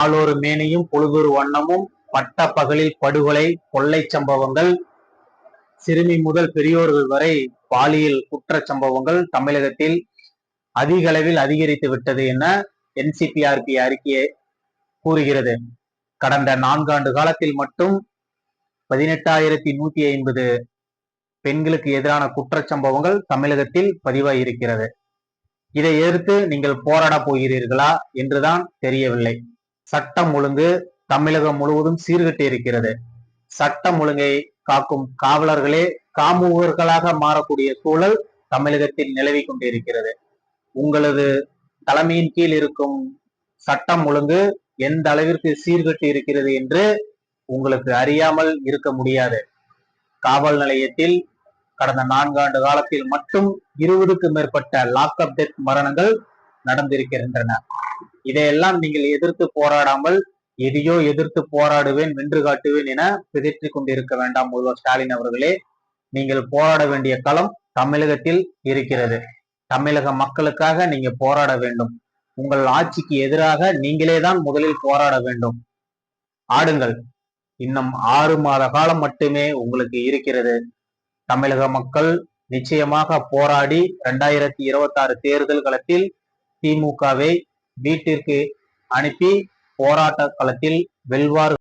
நாளொரு மேனியும் பொழுதொரு வண்ணமும் பட்ட பகலில் படுகொலை கொள்ளை சம்பவங்கள் சிறுமி முதல் பெரியோர்கள் வரை பாலியல் குற்ற சம்பவங்கள் தமிழகத்தில் அதிக அளவில் அதிகரித்து விட்டது என NCPRP அறிக்கையை கூறுகிறது. கடந்த 4 ஆண்டு காலத்தில் மட்டும் 18,150 பெண்களுக்கு எதிரான குற்றச்சம்பவங்கள் தமிழகத்தில் பதிவாகி இருக்கிறது. இதை எதிர்த்து நீங்கள் போராட போகிறீர்களா என்றுதான் தெரியவில்லை. சட்டம் ஒழுங்கு தமிழகம் முழுவதும் சீர்கட்டி இருக்கிறது. சட்டம் ஒழுங்கை காக்கும் காவலர்களே காமுகர்களாக மாறக்கூடிய சூழல் தமிழகத்தில் நிலவி கொண்டிருக்கிறது. உங்களது தலைமையின் கீழ் இருக்கும் சட்டம் ஒழுங்கு எந்த அளவிற்கு சீர்கட்டி இருக்கிறது என்று உங்களுக்கு அறியாமல் இருக்க முடியாது. காவல் நிலையத்தில் கடந்த 4 ஆண்டு காலத்தில் மட்டும் 20க்கும் மேற்பட்ட லாக்அப் டெத் மரணங்கள் நடந்திருக்கின்றன. இதையெல்லாம் நீங்கள் எதிர்த்து போராடாமல் எதையோ எதிர்த்து போராடுவேன் வென்று காட்டுவேன் என பிதற்றிக் கொண்டிருக்க வேண்டாம். முதல்வர் ஸ்டாலின் அவர்களே, நீங்கள் போராட வேண்டிய களம் தமிழகத்தில் இருக்கிறது. தமிழக மக்களுக்காக நீங்க போராட வேண்டும். உங்கள் ஆட்சிக்கு எதிராக நீங்களே தான் முதலில் போராட வேண்டும். ஆடுங்கள். இன்னும் 6 மாத காலம் மட்டுமே உங்களுக்கு இருக்கிறது. தமிழக மக்கள் நிச்சயமாக போராடி 2026 தேர்தல் களத்தில் திமுகவை வீட்டிற்கு அனுப்பி போராட்ட களத்தில் வெல்வார்.